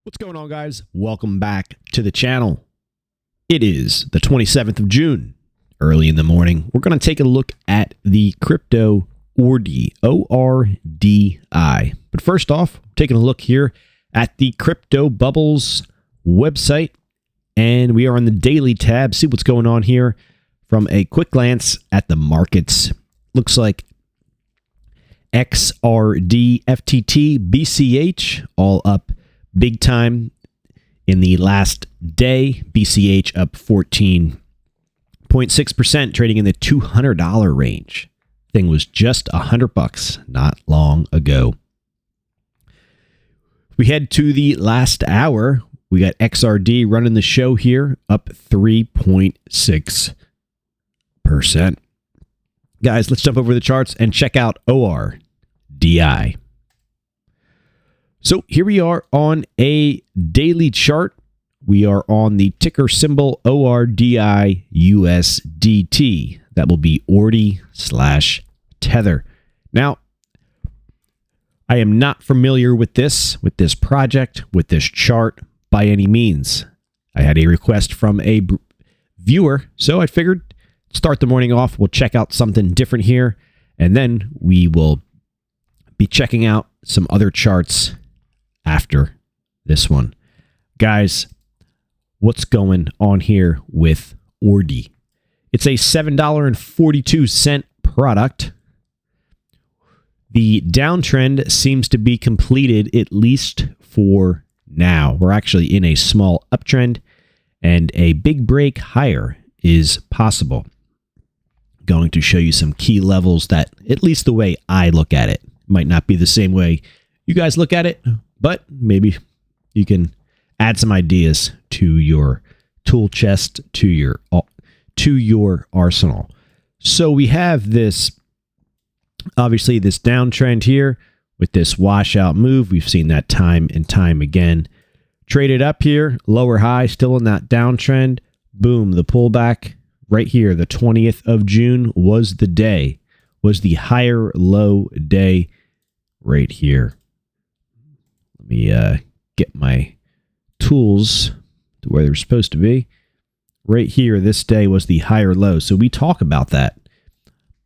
What's going on, guys? Welcome back to the channel. It is the 27th of June, early in the morning. We're going to take a look at the crypto Ordi, O-R-D-I. But first off, taking a look here at the Crypto Bubbles website, and we are on the daily tab. See what's going on here from a quick glance at the markets. Looks like XRD, FTT, BCH all up big time in the last day. BCH up 14.6%, trading in the $200 range. Thing was just $100 not long ago. We head to the last hour. We got XRD running the show here, up 3.6%. Guys, let's jump over the charts and check out ORDI. So here we are on a daily chart. We are on the ticker symbol ORDI USDT. That will be Ordi/Tether. Now, I am not familiar with this project, with this chart by any means. I had a request from a viewer, so I figured start the morning off. We'll check out something different here, and then we will be checking out some other charts after this one. Guys, what's going on here with Ordi? It's a $7.42 product. The downtrend seems to be completed, at least for now. We're actually in a small uptrend, and a big break higher is possible. Going to show you some key levels that, at least the way I look at it, might not be the same way you guys look at it, but maybe you can add some ideas to your tool chest, to your arsenal. So we have this, obviously, this downtrend here with this washout move. We've seen that time and time again. Traded up here, lower high, still in that downtrend. Boom, the pullback right here, the 20th of June was the day, was the higher low day right here. Let me get my tools to where they're supposed to be. Right here, this day was the higher low. So we talk about that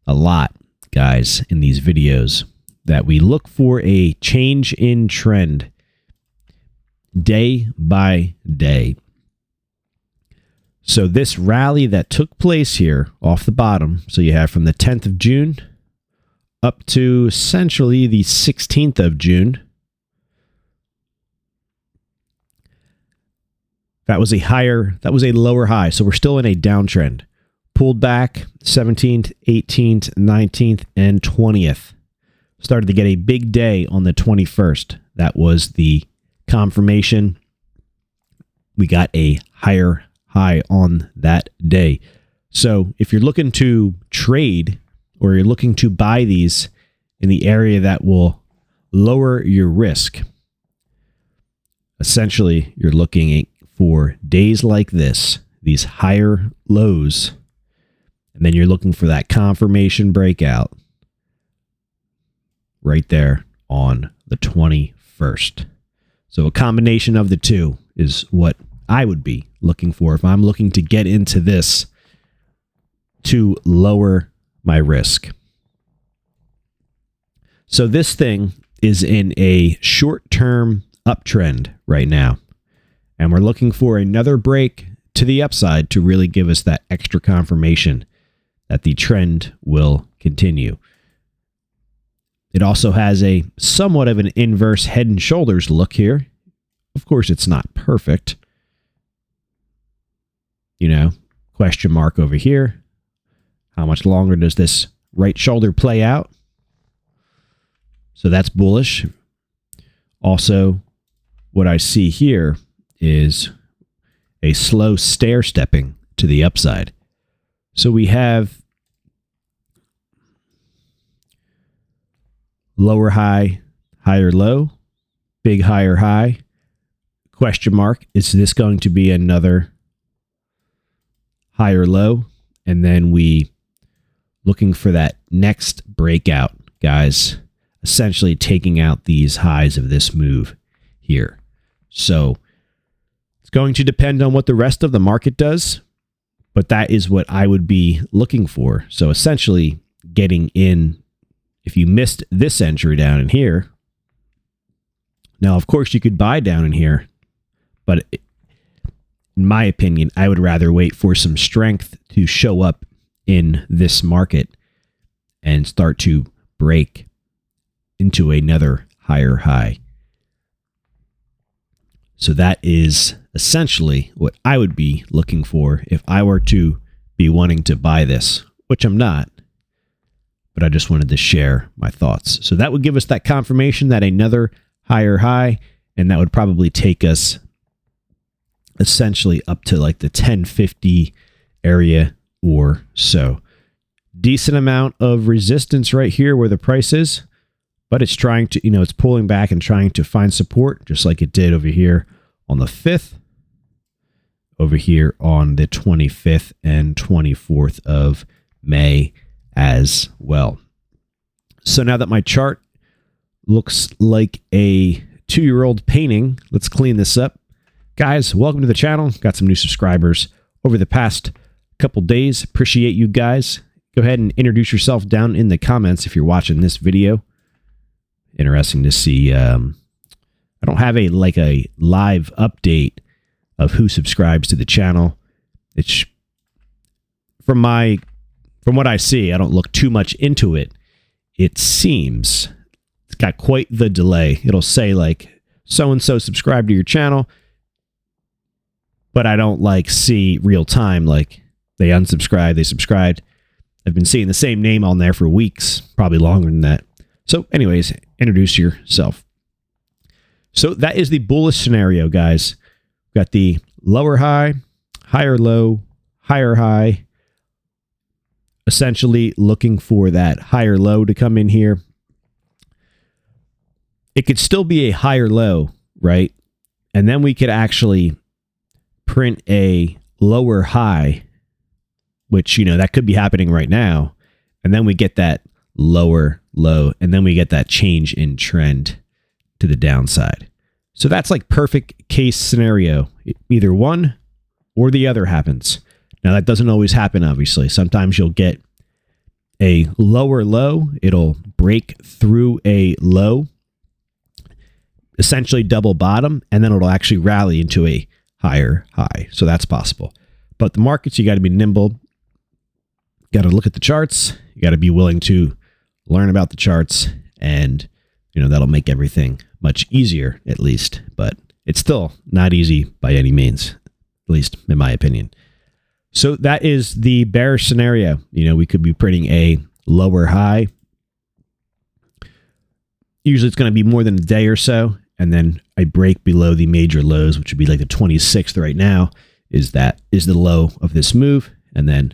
a lot, guys, in these videos, that we look for a change in trend day by day. So this rally that took place here off the bottom, so you have from the 10th of June up to essentially the 16th of June. That was a lower high. So we're still in a downtrend. Pulled back 17th, 18th, 19th, and 20th. Started to get a big day on the 21st. That was the confirmation. We got a higher high on that day. So if you're looking to trade or you're looking to buy these in the area that will lower your risk, essentially you're looking for days like this, these higher lows, and then you're looking for that confirmation breakout right there on the 21st. So a combination of the two is what I would be looking for if I'm looking to get into this to lower my risk. So this thing is in a short-term uptrend right now. And we're looking for another break to the upside to really give us that extra confirmation that the trend will continue. It also has a somewhat of an inverse head and shoulders look here. Of course, it's not perfect. You know, question mark over here. How much longer does this right shoulder play out? So that's bullish. Also, what I see here is a slow stair stepping to the upside. So we have lower high, higher low, big higher high, question mark. Is this going to be another higher low? And then we looking for that next breakout, guys, essentially taking out these highs of this move here. So it's going to depend on what the rest of the market does, but that is what I would be looking for. So essentially getting in, if you missed this entry down in here, now of course you could buy down in here, but in my opinion, I would rather wait for some strength to show up in this market and start to break into another higher high. So that is essentially what I would be looking for if I were to be wanting to buy this, which I'm not, but I just wanted to share my thoughts. So that would give us that confirmation that another higher high, and that would probably take us essentially up to like the 1050 area or so. Decent amount of resistance right here where the price is, but it's trying to, it's pulling back and trying to find support, just like it did over here on the 5th, over here on the 25th and 24th of May as well. So now that my chart looks like a 2-year-old painting, let's clean this up. Guys, welcome to the channel. Got some new subscribers over the past couple days. Appreciate you guys. Go ahead and introduce yourself down in the comments if you're watching this video. Interesting to see. I don't have a live update of who subscribes to the channel. It's from what I see, I don't look too much into it. It seems it's got quite the delay. It'll say like so-and-so subscribed to your channel, but I don't see real time, like they unsubscribed, they subscribed. I've been seeing the same name on there for weeks, probably longer than that. So anyways, introduce yourself. So that is the bullish scenario, guys. We've got the lower high, higher low, higher high, essentially looking for that higher low to come in here. It could still be a higher low, right? And then we could actually print a lower high, which, that could be happening right now. And then we get that lower low, and then we get that change in trend to the downside. So that's like perfect case scenario. Either one or the other happens. Now that doesn't always happen, obviously. Sometimes you'll get a lower low. It'll break through a low, essentially double bottom, and then it'll actually rally into a higher high. So that's possible. But the markets, you got to be nimble. Got to look at the charts. You got to be willing to learn about the charts, and that'll make everything much easier, at least. But it's still not easy by any means, at least in my opinion. So that is the bearish scenario. We could be printing a lower high. Usually it's going to be more than a day or so, and then a break below the major lows, which would be like the 26th right now, is the low of this move, and then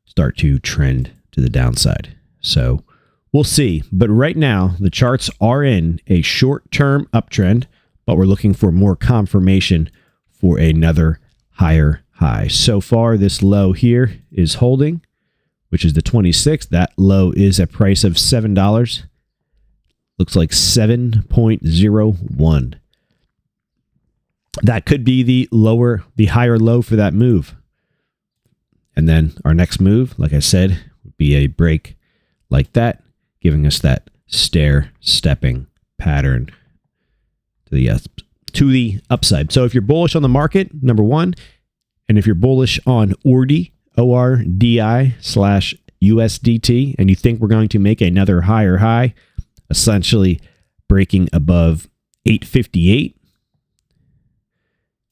start to trend to the downside. So we'll see. But right now, the charts are in a short-term uptrend, but we're looking for more confirmation for another higher high. So far, this low here is holding, which is the 26th. That low is a price of $7. Looks like 7.01. That could be the higher low for that move. And then our next move, like I said, would be a break like that, giving us that stepping pattern to the upside. So if you're bullish on the market, number one, and if you're bullish on Ordi, ORDI/USDT, and you think we're going to make another higher high, essentially breaking above 858,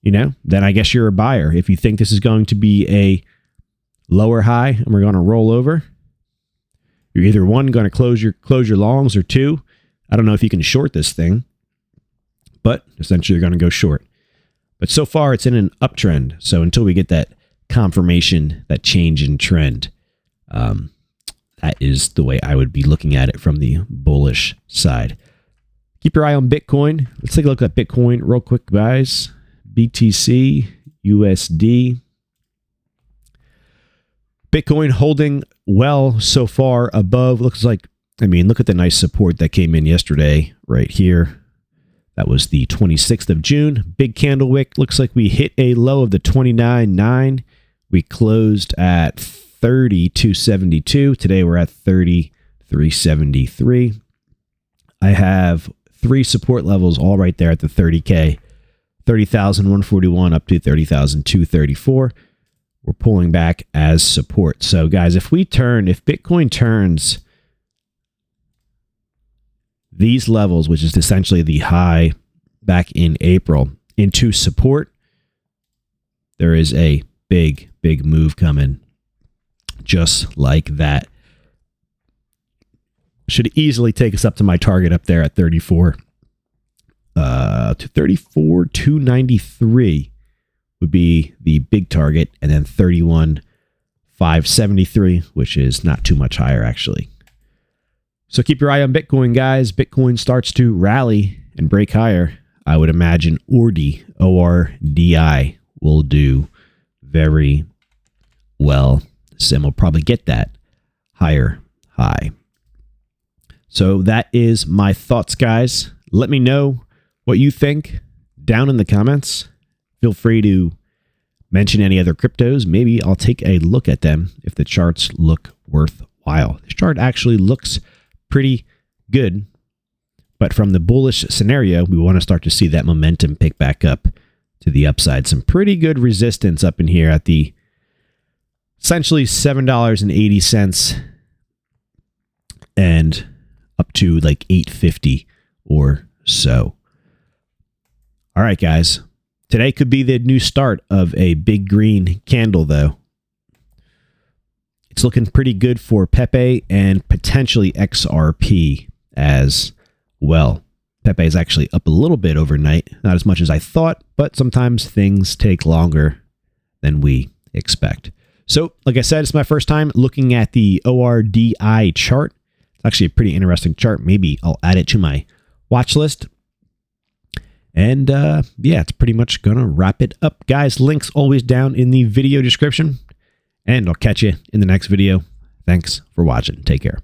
then I guess you're a buyer. If you think this is going to be a lower high and we're going to roll over, you're either one, going to close your longs, or two, I don't know if you can short this thing, but essentially you're going to go short. But so far it's in an uptrend. So until we get that confirmation, that change in trend, that is the way I would be looking at it from the bullish side. Keep your eye on Bitcoin. Let's take a look at Bitcoin real quick, guys. BTC, USD. Bitcoin holding well so far above. Looks like, look at the nice support that came in yesterday right here. That was the 26th of June. Big candle wick. Looks like we hit a low of the 29.9. We closed at 30,272. Today we're at 30,373. I have 3 support levels all right there at the 30K. 30,141 up to 30,234. We're pulling back as support. So guys, if Bitcoin turns these levels, which is essentially the high back in April, into support, there is a big move coming just like that. Should easily take us up to my target up there at 34,293 would be the big target, and then 31,573, which is not too much higher actually. So keep your eye on Bitcoin, guys. Bitcoin starts to rally and break higher. I would imagine Ordi, ORDI, will do very well. Sim will probably get that higher high. So that is my thoughts, guys. Let me know what you think down in the comments. Feel free to mention any other cryptos. Maybe I'll take a look at them if the charts look worthwhile. This chart actually looks pretty good, but from the bullish scenario, we want to start to see that momentum pick back up to the upside. Some pretty good resistance up in here at the essentially $7.80 and up to like $8.50 or so. All right, guys. Today could be the new start of a big green candle, though. It's looking pretty good for Pepe and potentially XRP as well. Pepe is actually up a little bit overnight, not as much as I thought, but sometimes things take longer than we expect. So, like I said, it's my first time looking at the ORDI chart. It's actually a pretty interesting chart. Maybe I'll add it to my watch list. And yeah, it's pretty much going to wrap it up. Guys, links always down in the video description. And I'll catch you in the next video. Thanks for watching. Take care.